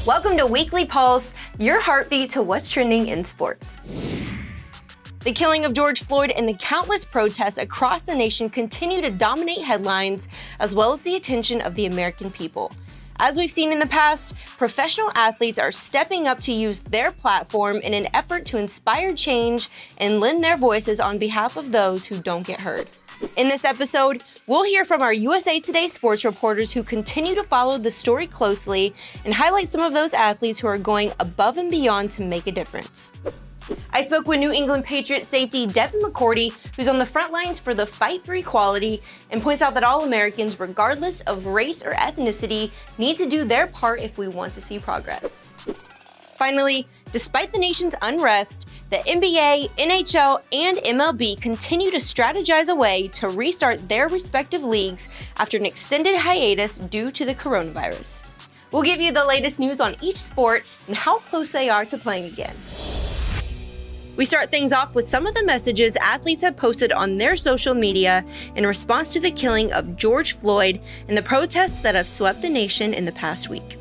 Welcome to Weekly Pulse, your heartbeat to what's trending in sports. The killing of George Floyd and the countless protests across the nation continue to dominate headlines, as well as the attention of the American people. As we've seen in the past, professional athletes are stepping up to use their platform in an effort to inspire change and lend their voices on behalf of those who don't get heard. In this episode, we'll hear from our USA Today sports reporters who continue to follow the story closely and highlight some of those athletes who are going above and beyond to make a difference. I spoke with New England Patriots safety Devin McCourtey, who's on the front lines for the fight for equality, and points out that all Americans, regardless of race or ethnicity, need to do their part if we want to see progress. Finally, despite the nation's unrest, the NBA, NHL, and MLB continue to strategize a way to restart their respective leagues after an extended hiatus due to the coronavirus. We'll give you the latest news on each sport and how close they are to playing again. We start things off with some of the messages athletes have posted on their social media in response to the killing of George Floyd and the protests that have swept the nation in the past week.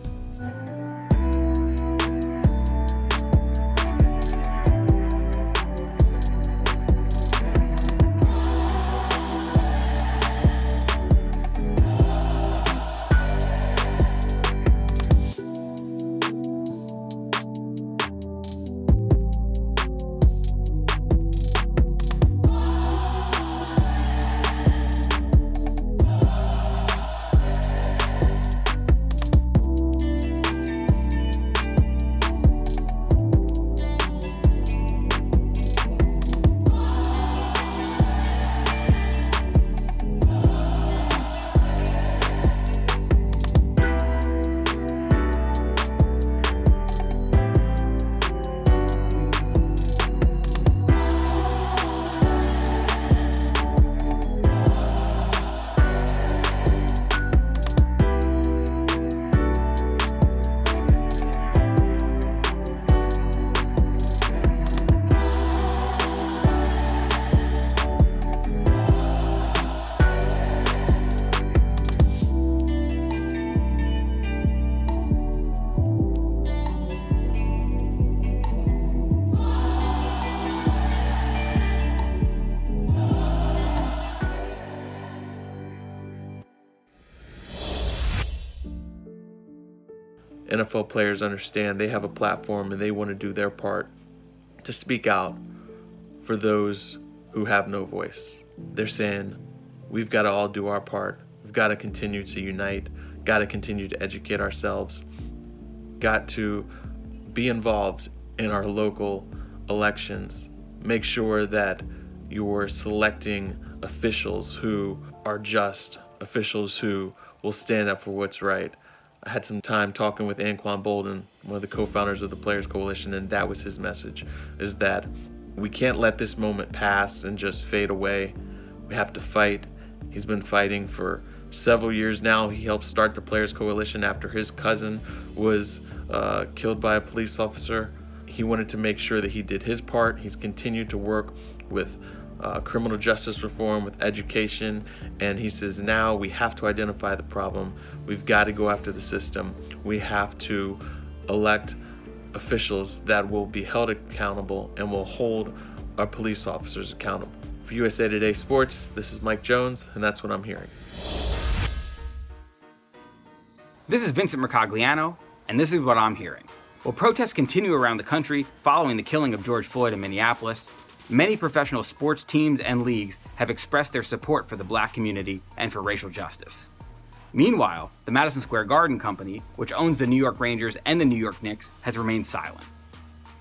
NFL players understand they have a platform and they want to do their part to speak out for those who have no voice. They're saying, we've got to all do our part. We've got to continue to unite, got to continue to educate ourselves, got to be involved in our local elections. Make sure that you're selecting officials who are just, officials who will stand up for what's right. I had some time talking with Anquan Boldin, one of the co-founders of the Players Coalition, and that was his message, is that we can't let this moment pass and just fade away. We have to fight. He's been fighting for several years now. He helped start the Players Coalition after his cousin was killed by a police officer. He wanted to make sure that he did his part. He's continued to work with criminal justice reform, with education, and he says now we have to identify the problem. We've got to go after the system. We have to elect officials that will be held accountable and will hold our police officers accountable. For USA Today Sports, this is Mike Jones, and that's what I'm hearing. This is Vincent Mercogliano, and this is what I'm hearing. While protests continue around the country following the killing of George Floyd in Minneapolis, many professional sports teams and leagues have expressed their support for the Black community and for racial justice. Meanwhile, the Madison Square Garden company, which owns the New York Rangers and the New York Knicks, has remained silent.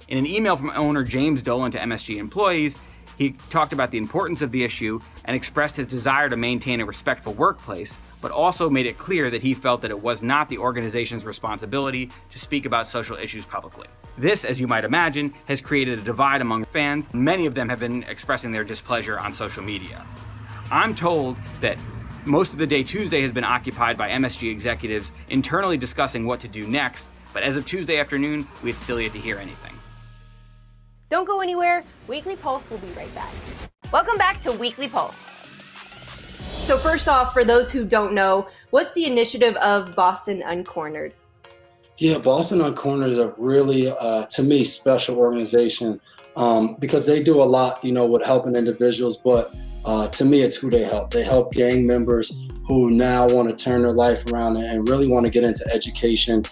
In an email from owner James Dolan to MSG employees, he talked about the importance of the issue and expressed his desire to maintain a respectful workplace, but also made it clear that he felt that it was not the organization's responsibility to speak about social issues publicly. This, as you might imagine, has created a divide among fans. Many of them have been expressing their displeasure on social media. I'm told that most of the day Tuesday has been occupied by MSG executives internally discussing what to do next, but as of Tuesday afternoon, we had still yet to hear anything. Don't go anywhere. Weekly Pulse will be right back. Welcome back to Weekly Pulse. So first off, for those who don't know, what's the initiative of Boston Uncornered? Yeah, Boston Uncornered is a really, to me, special organization because they do a lot, with helping individuals. But to me, it's who they help. They help gang members who now want to turn their life around and really want to get into education,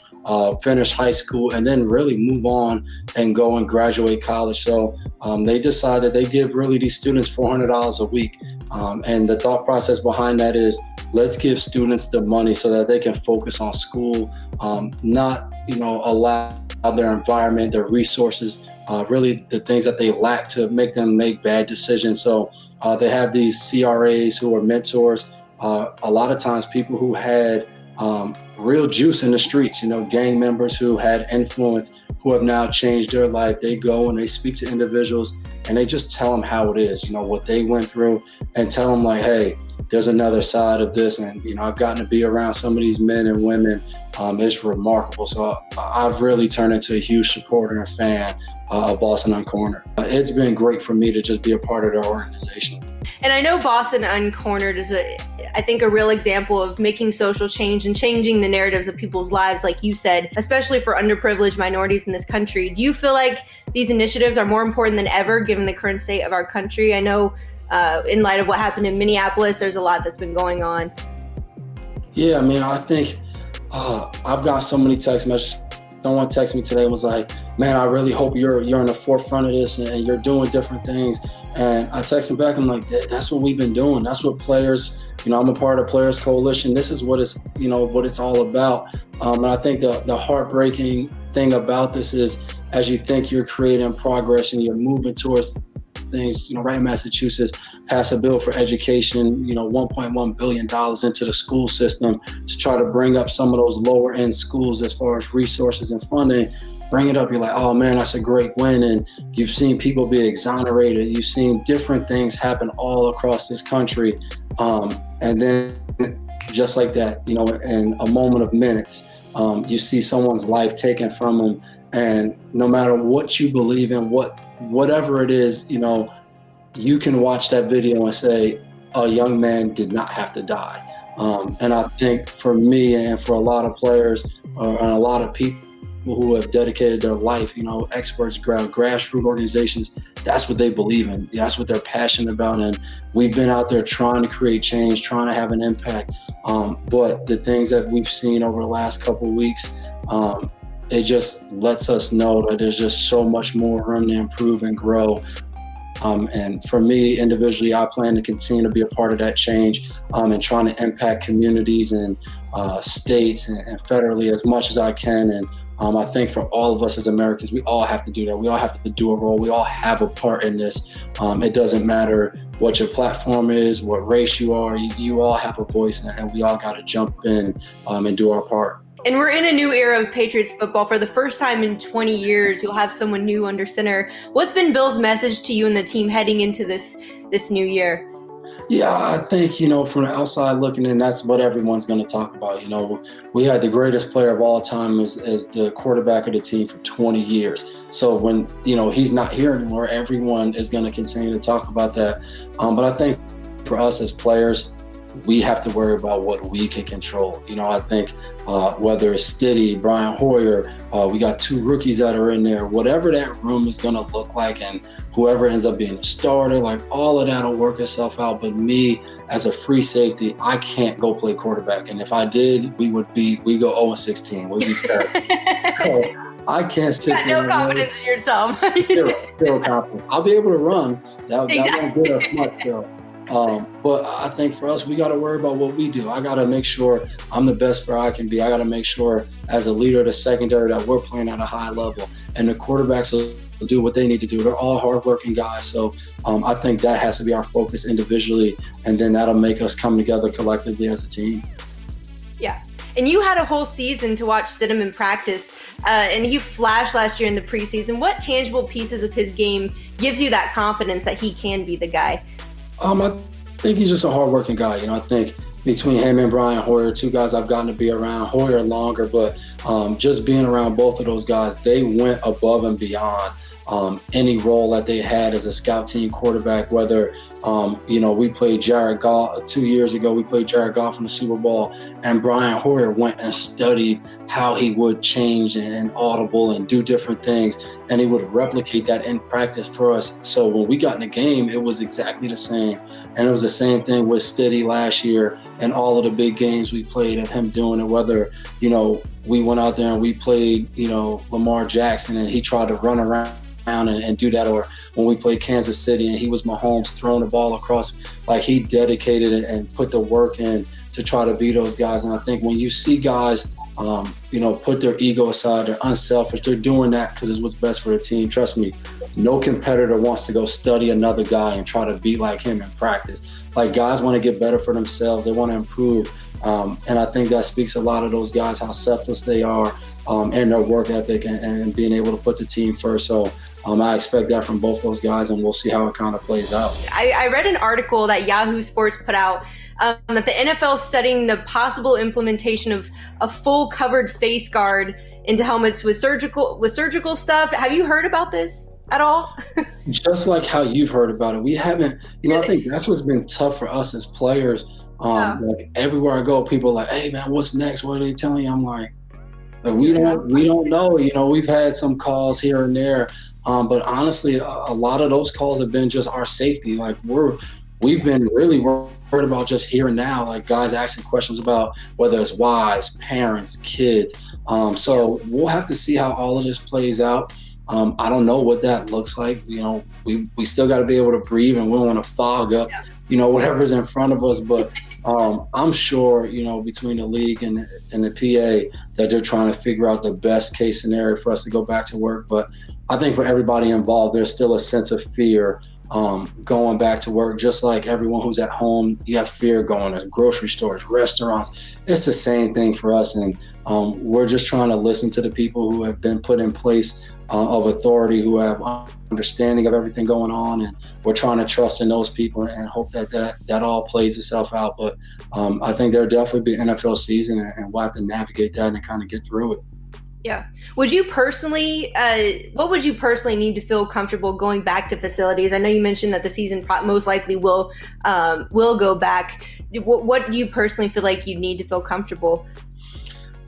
finish high school, and then really move on and go and graduate college. So they decided they give really these students $400 a week. And the thought process behind that is, let's give students the money so that they can focus on school, not, allow their environment, their resources, really the things that they lack to make them make bad decisions. So they have these CRAs who are mentors, a lot of times people who had real juice in the streets, gang members who had influence, who have now changed their life. They go and they speak to individuals and they just tell them how it is, what they went through, and tell them like, hey, there's another side of this. And, I've gotten to be around some of these men and women. It's remarkable. So I've really turned into a huge supporter and fan of Boston Uncornered. It's been great for me to just be a part of their organization. And I know Boston Uncornered is, I think, a real example of making social change and changing the narratives of people's lives, like you said, especially for underprivileged minorities in this country. Do you feel like these initiatives are more important than ever, given the current state of our country? I know in light of what happened in Minneapolis, there's a lot that's been going on. Yeah, I think I've got so many text messages. Someone texted me today and was like, man, I really hope you're in the forefront of this and you're doing different things. And I texted back, I'm like, that's what we've been doing. That's what players, I'm a part of Players Coalition. This is what it's, what it's all about. And I think the heartbreaking thing about this is, as you think you're creating progress and you're moving towards things, right in Massachusetts, passed a bill for education, $1.1 billion into the school system to try to bring up some of those lower end schools as far as resources and funding. Bring it up, you're like, oh man, that's a great win. And you've seen people be exonerated. You've seen different things happen all across this country. And then just like that, in a moment of minutes, you see someone's life taken from them. And no matter what you believe in, whatever it is, you can watch that video and say, a young man did not have to die. And I think for me and for a lot of players and a lot of people who have dedicated their life, experts, grassroots organizations, that's what they believe in. That's what they're passionate about. And we've been out there trying to create change, trying to have an impact. But the things that we've seen over the last couple of weeks, it just lets us know that there's just so much more room to improve and grow. And for me individually, I plan to continue to be a part of that change and trying to impact communities and states and federally as much as I can. And I think for all of us as Americans, we all have to do that. We all have to do a role. We all have a part in this. It doesn't matter what your platform is, what race you are, you all have a voice, and we all got to jump in and do our part. And we're in a new era of Patriots football. For the first time in 20 years, you'll have someone new under center. What's been Bill's message to you and the team heading into this new year? Yeah, I think, from the outside looking in, that's what everyone's going to talk about. We had the greatest player of all time as the quarterback of the team for 20 years. So when, he's not here anymore, everyone is going to continue to talk about that. But I think for us as players, we have to worry about what we can control. I think whether it's Stiddy, Brian Hoyer, we got 2 rookies that are in there, whatever that room is going to look like, and whoever ends up being a starter, like all of that will work itself out. But me as a free safety, I can't go play quarterback. And if I did, we go 0-16. We'd be terrible. So I can't sit there. No confidence in yourself. Zero confidence. I'll be able to run. That won't get us much though. But I think for us, we got to worry about what we do. I got to make sure I'm the best player I can be. I got to make sure as a leader of the secondary that we're playing at a high level, and the quarterbacks will do what they need to do. They're all hardworking guys. So I think that has to be our focus individually, and then that'll make us come together collectively as a team. Yeah. And you had a whole season to watch Stidham in practice, and you flashed last year in the preseason. What tangible pieces of his game gives you that confidence that he can be the guy? I think he's just a hardworking guy. I think between him and Brian Hoyer, 2 guys I've gotten to be around, Hoyer longer, but just being around both of those guys, they went above and beyond any role that they had as a scout team quarterback, whether, we played Jared Goff 2 years ago, we played Jared Goff in the Super Bowl, and Brian Hoyer went and studied how he would change and audible and do different things, and he would replicate that in practice for us. So when we got in the game, it was exactly the same. And it was the same thing with Steady last year and all of the big games we played of him doing it, whether, we went out there and we played, Lamar Jackson and he tried to run around and do that, or when we played Kansas City and he was Mahomes throwing the ball across, like he dedicated it and put the work in to try to beat those guys. And I think when you see guys, put their ego aside, they're unselfish, they're doing that because it's what's best for the team. Trust me, no competitor wants to go study another guy and try to be like him in practice. Like, guys want to get better for themselves, they want to improve. And I think that speaks a lot of those guys, how selfless they are, and their work ethic and being able to put the team first. So I expect that from both those guys, and we'll see how it kind of plays out. I read an article that Yahoo Sports put out that the NFL is studying the possible implementation of a full covered face guard into helmets with surgical stuff. Have you heard about this at all? Just like how you've heard about it. We haven't, I think that's what's been tough for us as players. Like everywhere I go, people are like, hey man, what's next? What are they telling you? I'm like we don't know. We've had some calls here and there. But honestly, a lot of those calls have been just our safety. Like we've been really worried about just here and now, like guys asking questions about whether it's wives, parents, kids. So we'll have to see how all of this plays out. I don't know what that looks like. We still got to be able to breathe, and we don't want to fog up, whatever's in front of us. But I'm sure, between the league and the PA, that they're trying to figure out the best case scenario for us to go back to work. But I think for everybody involved, there's still a sense of fear going back to work. Just like everyone who's at home, you have fear going to grocery stores, restaurants. It's the same thing for us. And we're just trying to listen to the people who have been put in place of authority, who have understanding of everything going on, and we're trying to trust in those people and hope that all plays itself out. But I think there'll definitely be an NFL season, and we'll have to navigate that and kind of get through it. Yeah. Would you personally, what would you personally need to feel comfortable going back to facilities? I know you mentioned that the season most likely will go back. What do you personally feel like you need to feel comfortable?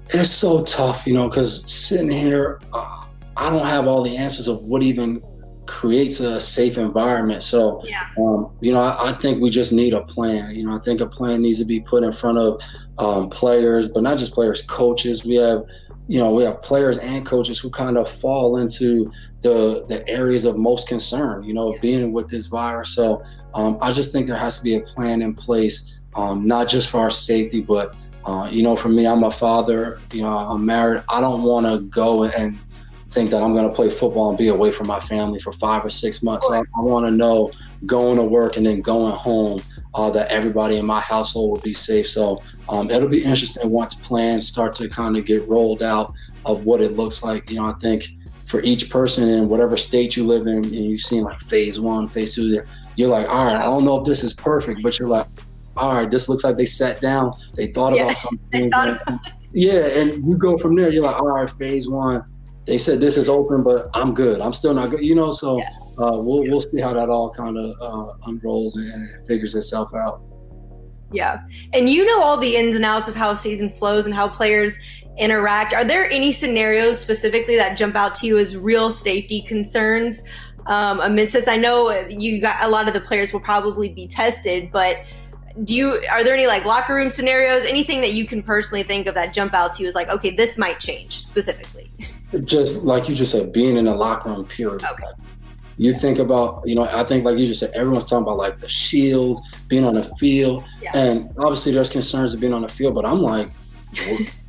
It's so tough, because sitting here, I don't have all the answers of what even creates a safe environment. So, I think we just need a plan. I think a plan needs to be put in front of players, but not just players, coaches. We have players and coaches who kind of fall into the areas of most concern, being with this virus. So I just think there has to be a plan in place, not just for our safety, but, for me, I'm a father, I'm married. I don't want to go and think that I'm going to play football and be away from my family for 5 or 6 months. So I want to know going to work and then going home that everybody in my household will be safe. So it'll be interesting once plans start to kind of get rolled out of what it looks like. I think for each person in whatever state you live in, and you've seen like phase 1, phase 2, you're like, all right, I don't know if this is perfect, but you're like, all right, this looks like they sat down, they thought about something. Yeah, and you go from there. You're like, all right, phase 1, they said this is open, but I'm good. I'm still not good, so we'll see how that all kind of unrolls and figures itself out. Yeah. And all the ins and outs of how a season flows and how players interact. Are there any scenarios specifically that jump out to you as real safety concerns amidst this? I know a lot of the players will probably be tested, but are there any like locker room scenarios, anything that you can personally think of that jump out to you as like, okay, this might change specifically? Just like you just said, being in a locker room, period. Okay. You think about, I think like you just said, everyone's talking about like the shields, being on the field. Yeah. And obviously there's concerns of being on the field, but I'm like,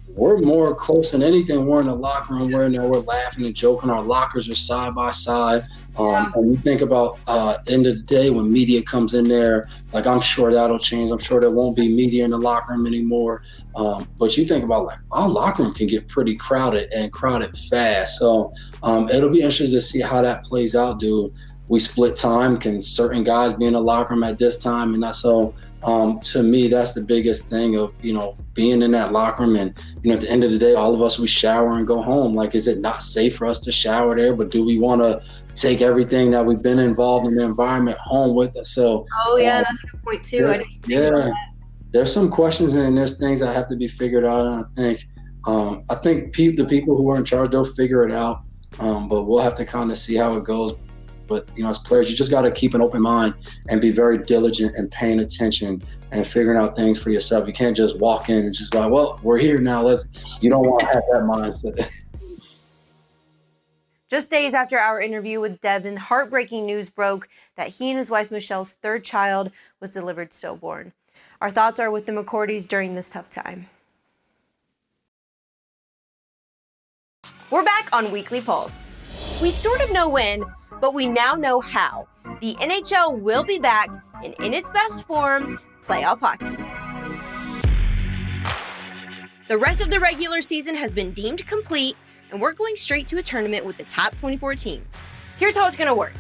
we're more close than anything. We're in the locker room, we're in there, we're laughing and joking. Our lockers are side by side. And you think about end of the day when media comes in there, like I'm sure that'll change. I'm sure there won't be media in the locker room anymore. But you think about like our locker room can get pretty crowded and crowded fast. So it'll be interesting to see how that plays out. Do we split time? Can certain guys be in the locker room at this time and not? So To me, that's the biggest thing of, being in that locker room. And, at the end of the day, all of us, we shower and go home. Like, is it not safe for us to shower there? But do we want to take everything that we've been involved in the environment home with us? So, That's a good point too. There's some questions and there's things that have to be figured out. And I think the people who are in charge, they'll figure it out. But we'll have to kind of see how it goes. But, as players, you just got to keep an open mind and be very diligent and paying attention and figuring out things for yourself. You can't just walk in and just like, well, we're here now. You don't want to have that mindset. Just days after our interview with Devin, heartbreaking news broke that he and his wife Michelle's third child was delivered stillborn. Our thoughts are with the McCourteys during this tough time. We're back on Weekly Pulse. We sort of know when, but we now know how. The NHL will be back in its best form, playoff hockey. The rest of the regular season has been deemed complete, and we're going straight to a tournament with the top 24 teams. Here's how it's going to work.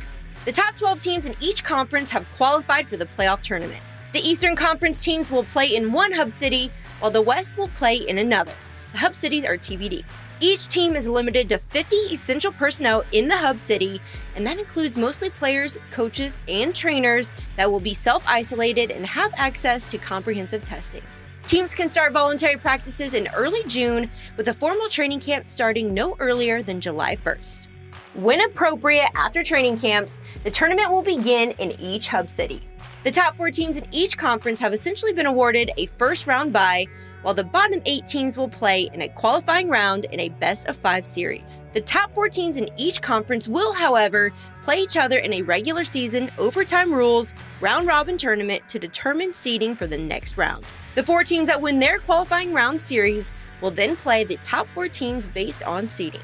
The top 12 teams in each conference have qualified for the playoff tournament. The Eastern Conference teams will play in one hub city, while the West will play in another. The hub cities are TBD. Each team is limited to 50 essential personnel in the hub city, and that includes mostly players, coaches, and trainers that will be self-isolated and have access to comprehensive testing. Teams can start voluntary practices in early June, with a formal training camp starting no earlier than July 1st. When appropriate after training camps, the tournament will begin in each hub city. The top 4 teams in each conference have essentially been awarded a first-round bye, while the bottom 8 teams will play in a qualifying round in a best-of-5 series. The top 4 teams in each conference will, however, play each other in a regular season, overtime rules, round-robin tournament to determine seeding for the next round. The 4 teams that win their qualifying round series will then play the top 4 teams based on seeding.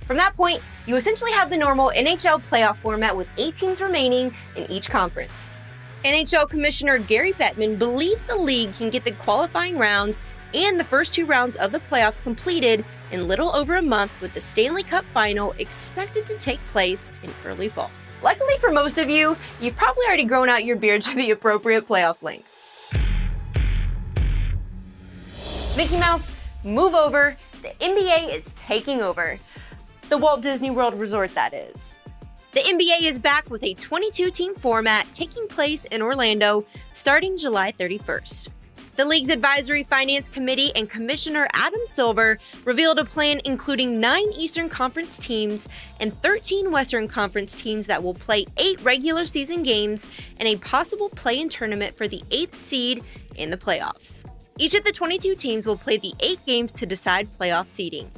From that point, you essentially have the normal NHL playoff format with 8 teams remaining in each conference. NHL Commissioner Gary Bettman believes the league can get the qualifying round and the first 2 rounds of the playoffs completed in little over a month, with the Stanley Cup final expected to take place in early fall. Luckily for most of you, you've probably already grown out your beard to the appropriate playoff length. Mickey Mouse, move over. The NBA is taking over. The Walt Disney World Resort, that is. The NBA is back with a 22-team format taking place in Orlando starting July 31st. The league's Advisory Finance Committee and Commissioner Adam Silver revealed a plan including 9 Eastern Conference teams and 13 Western Conference teams that will play 8 regular season games and a possible play-in tournament for the 8th seed in the playoffs. Each of the 22 teams will play the 8 games to decide playoff seeding.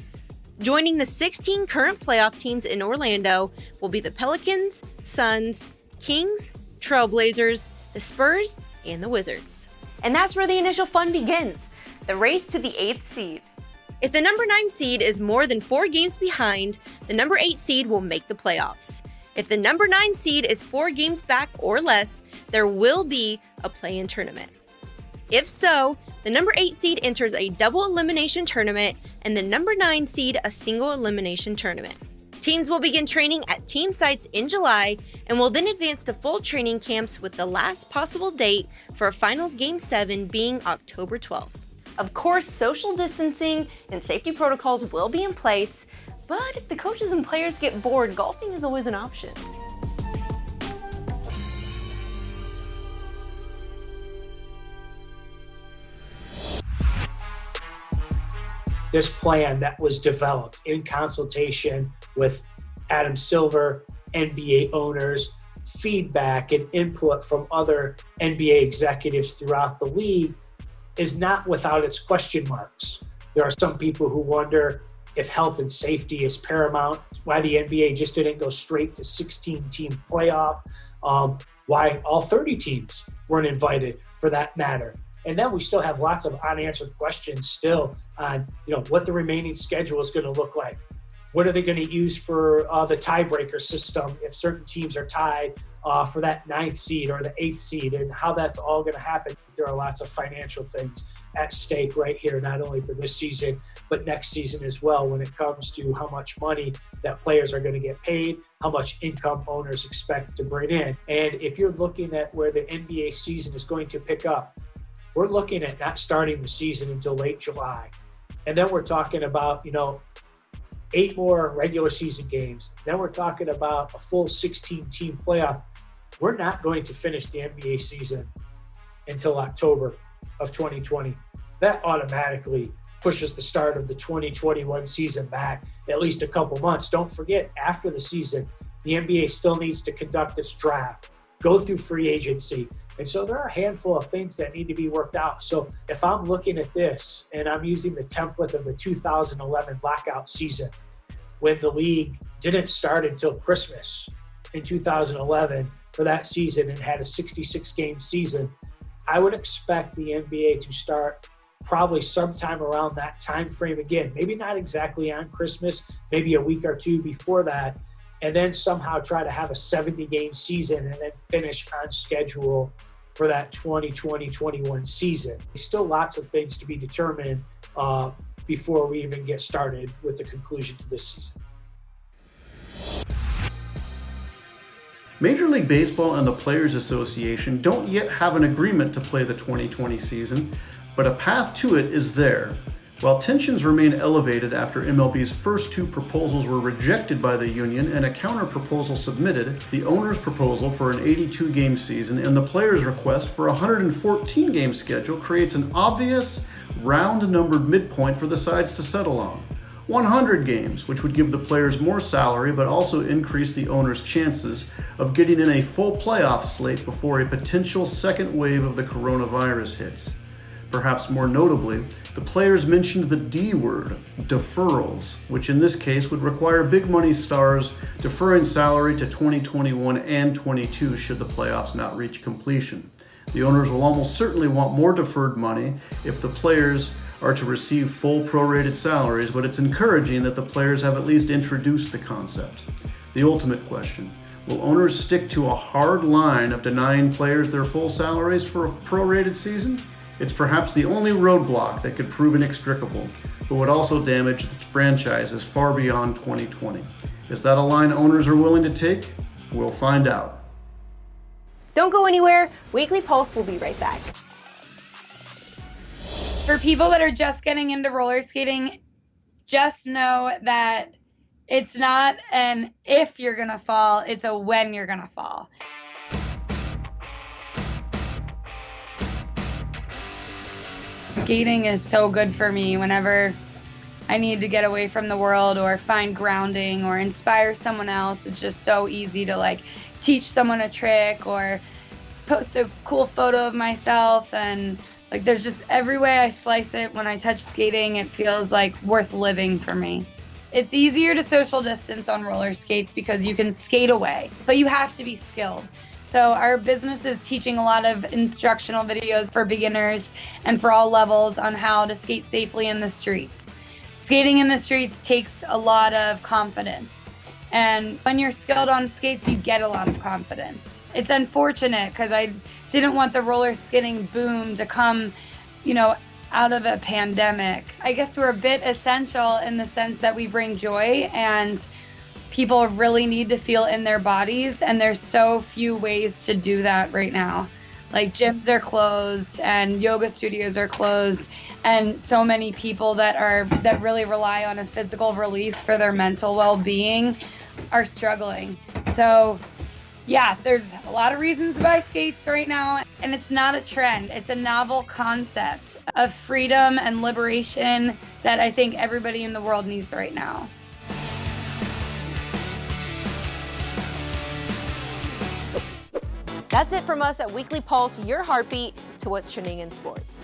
Joining the 16 current playoff teams in Orlando will be the Pelicans, Suns, Kings, Trailblazers, the Spurs, and the Wizards. And that's where the initial fun begins, the race to the 8th seed. If the number 9 seed is more than 4 games behind, the number 8 seed will make the playoffs. If the number 9 seed is 4 games back or less, there will be a play-in tournament. If so, the number 8 seed enters a double elimination tournament and the number 9 seed a single elimination tournament. Teams will begin training at team sites in July and will then advance to full training camps, with the last possible date for a finals game 7 being October 12th. Of course, social distancing and safety protocols will be in place, but if the coaches and players get bored, golfing is always an option. This plan that was developed in consultation with Adam Silver, NBA owners, feedback and input from other NBA executives throughout the league is not without its question marks. There are some people who wonder if health and safety is paramount, why the NBA just didn't go straight to 16-team playoff, why all 30 teams weren't invited for that matter. And then we still have lots of unanswered questions still on, what the remaining schedule is going to look like. What are they going to use for the tiebreaker system if certain teams are tied for that 9th seed or the 8th seed, and how that's all going to happen. There are lots of financial things at stake right here, not only for this season, but next season as well, when it comes to how much money that players are going to get paid, how much income owners expect to bring in. And if you're looking at where the NBA season is going to pick up, we're looking at not starting the season until late July. And then we're talking about, 8 more regular season games. Then we're talking about a full 16-team playoff. We're not going to finish the NBA season until October of 2020. That automatically pushes the start of the 2021 season back at least a couple months. Don't forget, after the season, the NBA still needs to conduct its draft, go through free agency. And so there are a handful of things that need to be worked out. So if I'm looking at this and I'm using the template of the 2011 blackout season, when the league didn't start until Christmas in 2011 for that season and had a 66-game season, I would expect the NBA to start probably sometime around that time frame again. Maybe not exactly on Christmas, maybe a week or two before that, and then somehow try to have a 70-game season and then finish on schedule for that 2020-21 season. There's still lots of things to be determined before we even get started with the conclusion to this season. Major League Baseball and the Players Association don't yet have an agreement to play the 2020 season, but a path to it is there. While tensions remain elevated after MLB's first 2 proposals were rejected by the union and a counter-proposal submitted, the owner's proposal for an 82-game season and the players' request for a 114-game schedule creates an obvious, round-numbered midpoint for the sides to settle on. 100 games, which would give the players more salary but also increase the owner's chances of getting in a full playoff slate before a potential second wave of the coronavirus hits. Perhaps more notably, the players mentioned the D word, deferrals, which in this case would require big money stars deferring salary to 2021 and 22 should the playoffs not reach completion. The owners will almost certainly want more deferred money if the players are to receive full prorated salaries, but it's encouraging that the players have at least introduced the concept. The ultimate question, will owners stick to a hard line of denying players their full salaries for a prorated season? It's perhaps the only roadblock that could prove inextricable, but would also damage the franchises far beyond 2020. Is that a line owners are willing to take? We'll find out. Don't go anywhere. Weekly Pulse will be right back. For people that are just getting into roller skating, just know that it's not an if you're gonna fall, it's a when you're gonna fall. Skating is so good for me whenever I need to get away from the world or find grounding or inspire someone else. It's just so easy to teach someone a trick or post a cool photo of myself, and there's just every way I slice it. When I touch skating, it feels worth living for me. It's easier to social distance on roller skates because you can skate away, but you have to be skilled. So our business is teaching a lot of instructional videos for beginners and for all levels on how to skate safely in the streets. Skating in the streets takes a lot of confidence. And when you're skilled on skates, you get a lot of confidence. It's unfortunate because I didn't want the roller skating boom to come, out of a pandemic. I guess we're a bit essential in the sense that we bring joy, and people really need to feel in their bodies, and there's so few ways to do that right now. Gyms are closed and yoga studios are closed, and so many people that really rely on a physical release for their mental well-being are struggling. So yeah, there's a lot of reasons to buy skates right now, and it's not a trend. It's a novel concept of freedom and liberation that I think everybody in the world needs right now. That's it from us at Weekly Pulse, your heartbeat to what's trending in sports.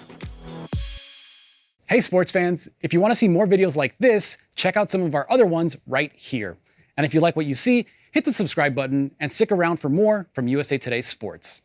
Hey sports fans, if you want to see more videos like this, check out some of our other ones right here. And if you like what you see, hit the subscribe button and stick around for more from USA Today Sports.